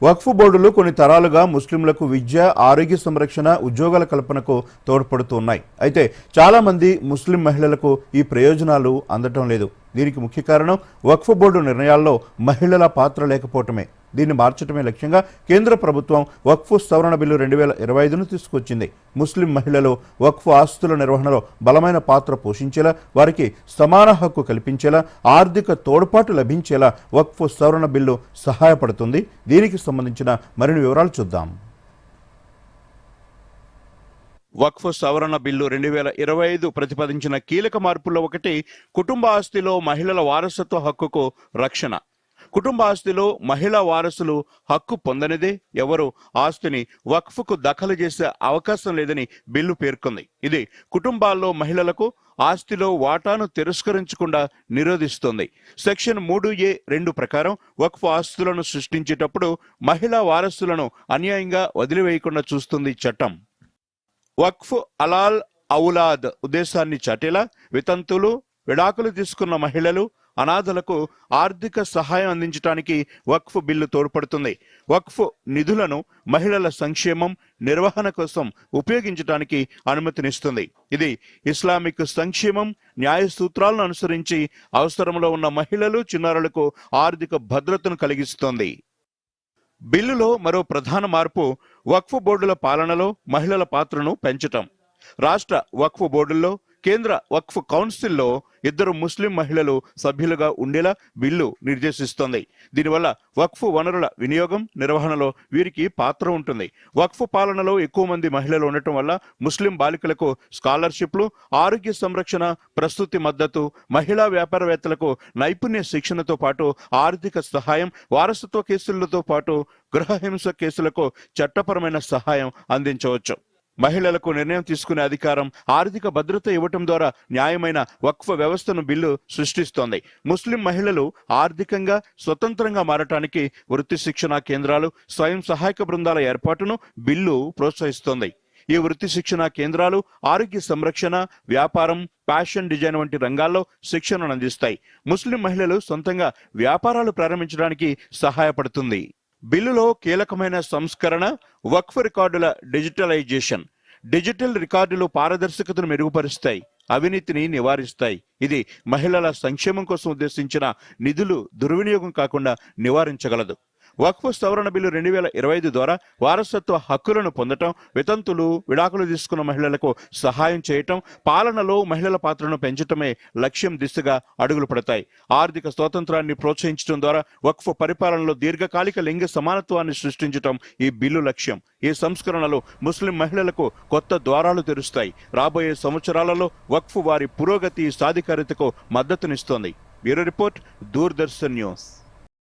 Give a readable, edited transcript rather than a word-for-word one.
వక్ఫ్ బోర్డులు కొన్ని తరాలుగా ముస్లింలకు విద్య, ఆరోగ్య సంరక్షణ, ఉద్యోగాల కల్పనకు తోడ్పడుతూ ఉన్నాయి. అయితే చాలా మంది ముస్లిం మహిళలకు ఈ ప్రయోజనాలు అందటం లేదు. దీనికి ముఖ్య కారణం వక్ఫ్ బోర్డు నిర్ణయాల్లో మహిళల పాత్ర లేకపోవటమే. దీన్ని మార్చడమే లక్ష్యంగా కేంద్ర ప్రభుత్వం వక్ఫ్ సవరణ బిల్లు 2025ను తీసుకొచ్చింది. ముస్లిం మహిళలు వక్ఫ్ ఆస్తుల నిర్వహణలో బలమైన పాత్ర పోషించేలా, వారికి సమాన హక్కు కల్పించేలా, ఆర్థిక తోడ్పాటు లభించేలా వక్ఫ్ సవరణ బిల్లు సహాయపడుతుంది. దీనికి సంబంధించిన మరిన్ని వివరాలు చూద్దాం. వక్ఫ్ సవరణ బిల్లు 2025 ప్రతిపాదించిన కీలక మార్పుల్లో ఒకటి కుటుంబ ఆస్తిలో మహిళల వారసత్వ హక్కుకు రక్షణ. కుటుంబ ఆస్తిలో మహిళా వారసులు హక్కు పొందనిదే ఎవరు ఆస్తిని వక్ఫ్కు దఖలు చేసే అవకాశం లేదని బిల్లు పేర్కొంది. ఇది కుటుంబాల్లో మహిళలకు ఆస్తిలో వాటాను తిరస్కరించకుండా నిరోధిస్తుంది. సెక్షన్ 3A(2) ప్రకారం వక్ఫ్ ఆస్తులను సృష్టించేటప్పుడు మహిళా వారసులను అన్యాయంగా వదిలివేయకుండా చూస్తుంది చట్టం. వక్ఫ్ అలాల్ ఔలాద్ ఉద్దేశాన్ని చాటేలా వితంతులు, విడాకులు తీసుకున్న మహిళలు, అనాథలకు ఆర్థిక సహాయం అందించడానికి వక్ఫ్ బిల్లు తోడ్పడుతుంది. వక్ఫ్ నిధులను మహిళల సంక్షేమం, నిర్వహణ కోసం ఉపయోగించడానికి అనుమతినిస్తుంది. ఇది ఇస్లామిక్ సంక్షేమం, న్యాయ సూత్రాలను అనుసరించి అవసరంలో ఉన్న మహిళలు, చిన్నారులకు ఆర్థిక భద్రతను కలిగిస్తుంది. బిల్లులో మరో ప్రధాన మార్పు వక్ఫ్ బోర్డుల పాలనలో మహిళల పాత్రను పెంచటం. రాష్ట్ర వక్ఫ్ బోర్డుల్లో, కేంద్ర వక్ఫ్ కౌన్సిల్లో 2 ముస్లిం మహిళలు సభ్యులుగా ఉండేలా బిల్లు నిర్దేశిస్తోంది. దీనివల్ల వక్ఫ్ వనరుల వినియోగం, నిర్వహణలో వీరికి పాత్ర ఉంటుంది. వక్ఫ్ పాలనలో ఎక్కువ మంది మహిళలు ఉండటం వల్ల ముస్లిం బాలికలకు స్కాలర్షిప్లు, ఆరోగ్య సంరక్షణ, ప్రసూతి మద్దతు, మహిళా వ్యాపారవేత్తలకు నైపుణ్య శిక్షణతో పాటు ఆర్థిక సహాయం, వారసత్వ కేసులతో పాటు గృహహింస కేసులకు చట్టపరమైన సహాయం అందించవచ్చు. మహిళలకు నిర్ణయం తీసుకునే అధికారం, ఆర్థిక భద్రత ఇవ్వటం ద్వారా న్యాయమైన వక్ఫ్ వ్యవస్థను బిల్లు సృష్టిస్తోంది. ముస్లిం మహిళలు ఆర్థికంగా స్వతంత్రంగా మారటానికి వృత్తి శిక్షణా కేంద్రాలు, స్వయం సహాయక బృందాల ఏర్పాటును బిల్లు ప్రోత్సహిస్తోంది. ఈ వృత్తి శిక్షణా కేంద్రాలు ఆరోగ్య సంరక్షణ, వ్యాపారం, ఫ్యాషన్ డిజైన్ వంటి రంగాల్లో శిక్షణను అందిస్తాయి. ముస్లిం మహిళలు సొంతంగా వ్యాపారాలు ప్రారంభించడానికి సహాయపడుతుంది. బిల్లులో కీలకమైన సంస్కరణ వక్ఫ్ రికార్డుల డిజిటలైజేషన్. డిజిటల్ రికార్డులు పారదర్శకతను మెరుగుపరుస్తాయి, అవినీతిని నివారిస్తాయి. ఇది మహిళల సంక్షేమం కోసం ఉద్దేశించిన నిధులు దుర్వినియోగం కాకుండా నివారించగలదు. వక్ఫ్ సవరణ బిల్లు 2025 ద్వారా వారసత్వ హక్కులను పొందటం, వితంతులు, విడాకులు తీసుకున్న మహిళలకు సహాయం చేయటం, పాలనలో మహిళల పాత్రను పెంచటమే లక్ష్యం దిశగా అడుగులు పడతాయి. ఆర్థిక స్వాతంత్రాన్ని ప్రోత్సహించడం ద్వారా వక్ఫ్ పరిపాలనలో దీర్ఘకాలిక లింగ సమానత్వాన్ని సృష్టించటం ఈ బిల్లు లక్ష్యం. ఈ సంస్కరణలు ముస్లిం మహిళలకు కొత్త ద్వారాలు తెరుస్తాయి. రాబోయే సంవత్సరాలలో వక్ఫ్ వారి పురోగతి, సాధికారితకు మద్దతునిస్తోంది. Bureau report, Doordarshan news.